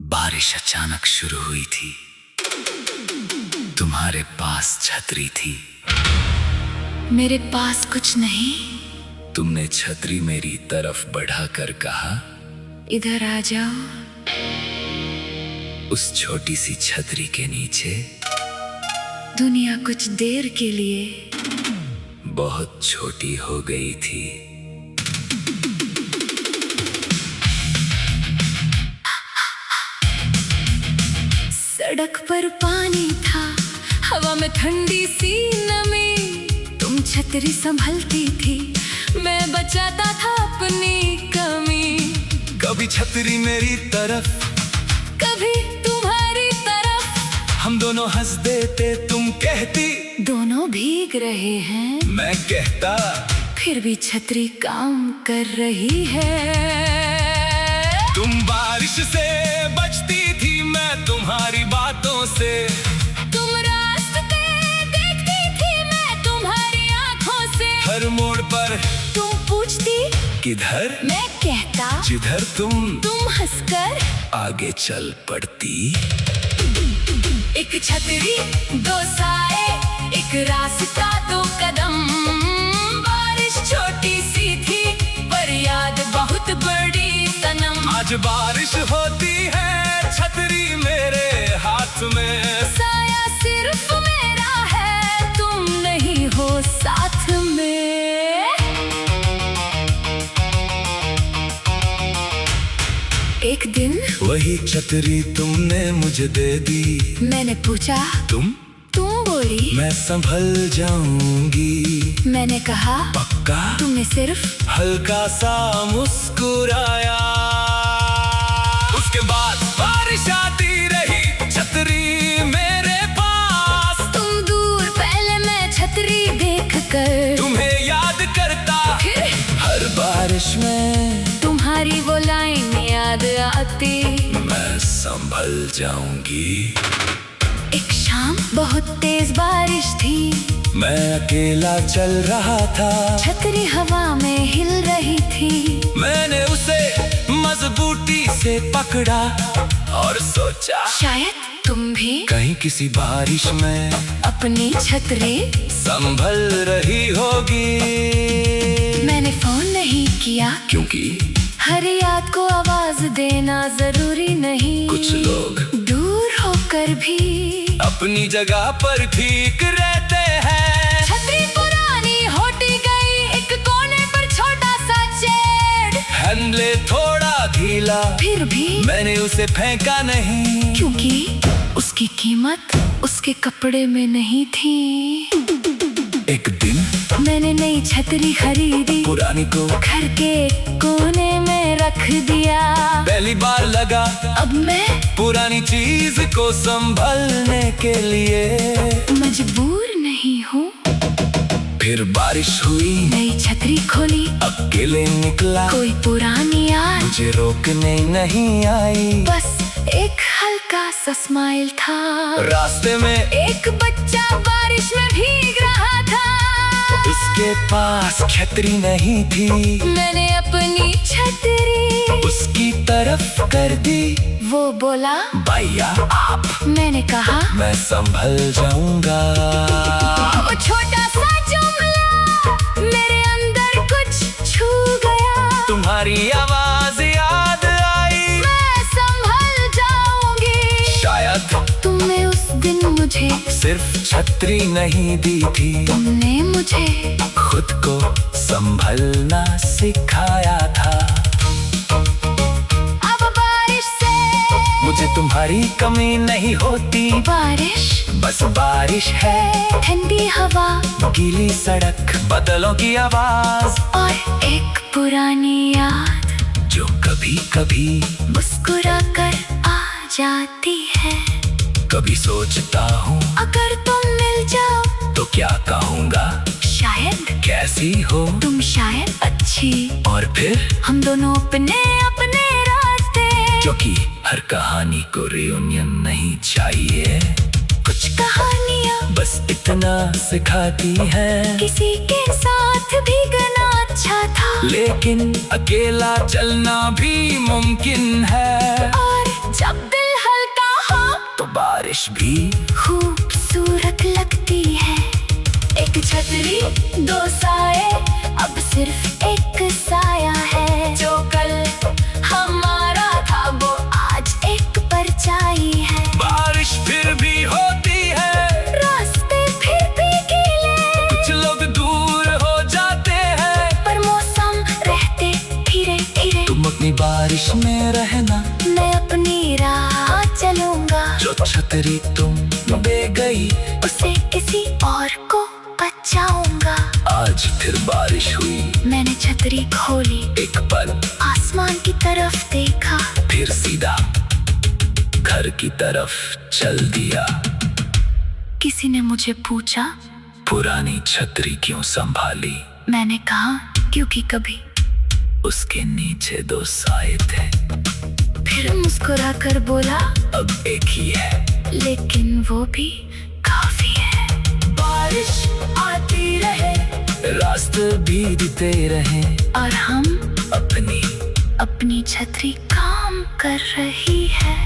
बारिश अचानक शुरू हुई थी। तुम्हारे पास छतरी थी। मेरे पास कुछ नहीं। तुमने छतरी मेरी तरफ बढ़ाकर कहा, इधर आ जाओ। उस छोटी सी छतरी के नीचे दुनिया कुछ देर के लिए बहुत छोटी हो गई थी। सड़क पर पानी था, हवा में ठंडी सी नमी। तुम छतरी संभलती थी, मैं बचाता था अपनी कमी। कभी छतरी मेरी तरफ, कभी तुम्हारी तरफ, हम दोनों हंस देते, तुम कहती दोनों भीग रहे हैं। मैं कहता फिर भी छतरी काम कर रही है। तुम बारिश से बचती थी, मैं तुम्हारी बातों से। तुम रास्ते देखती थी, मैं तुम्हारी आंखों से। हर मोड़ पर तुम पूछती किधर, मैं कहता जिधर तुम हंसकर आगे चल पड़ती। एक छतरी दो साए, एक रास्ता दो कदम। बारिश छोटी सी थी, पर याद बहुत बड़ी सनम। आज बारिश होती है, छतरी मेरे हाथ में। साया सिर्फ मेरा है, तुम नहीं हो साथ में। एक दिन वही छतरी तुमने मुझे दे दी। मैंने पूछा तुम बोली मैं संभल जाऊंगी। मैंने कहा पक्का। तुमने सिर्फ हल्का सा मुस्कुराया। उसके बाद बारिश आती रही, छतरी मेरे पास। तुम दूर, पहले मैं छतरी देख कर तुम्हें याद करता। फिर हर बारिश में तुम्हारी वो लाइन याद आती। मैं संभल जाऊंगी। एक शाम बहुत तेज बारिश थी, मैं अकेला चल रहा था। छतरी हवा में हिल रही थी। मैंने उसे मजबूती से पकड़ा और सोचा शायद तुम भी कहीं किसी बारिश में अपनी छतरी संभल रही होगी। मैंने फोन नहीं किया, क्योंकि हर याद को आवाज देना जरूरी नहीं। कुछ लोग दूर होकर भी अपनी जगह पर ठीक रहते हैं। छतरी पुरानी होती गई, एक कोने पर छोटा सा शेड। हैंडले थोड़ा ढीला, फिर भी मैंने उसे फेंका नहीं। क्योंकि उसकी कीमत उसके कपड़े में नहीं थी। एक दिन मैंने नई छतरी खरीदी, पुरानी को घर के कोने में रख दिया। पहली बार लगा अब मैं पुरानी चीज को संभलने के लिए मजबूर नहीं हूँ। फिर बारिश हुई, नई छतरी खोली, अकेले निकला। कोई पुरानी याद मुझे रोकने नहीं आई। बस एक हल्का सा स्माइल था। रास्ते में एक बच्चा बारिश में भीग रहा था। उसके पास छतरी नहीं थी। मैंने अपनी छतरी उसकी तरफ कर दी। वो बोला भैया आप। मैंने कहा मैं संभल जाऊंगा। वो छोटा सा जुमला मेरे अंदर कुछ छू गया। तुम्हारी आवाज याद आई। मैं संभल जाऊंगी। शायद तुमने उस दिन मुझे सिर्फ छतरी नहीं दी थी, तुमने मुझे खुद को संभलना सिखाया था। अब बारिश से मुझे तुम्हारी कमी नहीं होती। बारिश बस बारिश है, ठंडी हवा, गीली सड़क, बादलों की आवाज और एक पुरानी याद जो कभी कभी मुस्कुरा कर आ जाती है। कभी सोचता हूँ अगर तुम मिल जाओ तो क्या कहूँगा। शायद कैसी हो तुम, शायद अच्छी। और फिर हम दोनों अपने अपने रास्ते। क्योंकि हर कहानी को रियूनियन नहीं चाहिए। कुछ कहानियाँ बस इतना सिखाती है, किसी के साथ भीगना अच्छा था, लेकिन अकेला चलना भी मुमकिन है। और जब बारिश भी खूबसूरत लगती है। एक छतरी दो साए, अब सिर्फ एक साया है। जो कल हमारा था वो आज एक परछाई है। बारिश फिर भी होती है, रास्ते फिर भी गीले, कुछ लोग दूर हो जाते हैं, पर मौसम रहते धीरे धीरे। तुम अपनी बारिश में रहना, मैं अपनी राह चलूंगा। जो छतरी तुम दे गई उसे किसी और को बचाऊंगा। आज फिर बारिश हुई, मैंने छतरी खोली, एक पल आसमान की तरफ देखा, फिर सीधा घर की तरफ चल दिया। किसी ने मुझे पूछा पुरानी छतरी क्यों संभाली? मैंने कहा क्योंकि कभी उसके नीचे दो साए थे। फिर मुस्कुराकर बोला अब एक ही है, लेकिन वो भी काफी है। बारिश आती रहे, रास्ते भीगते रहे, और हम अपनी अपनी छतरी काम कर रही है।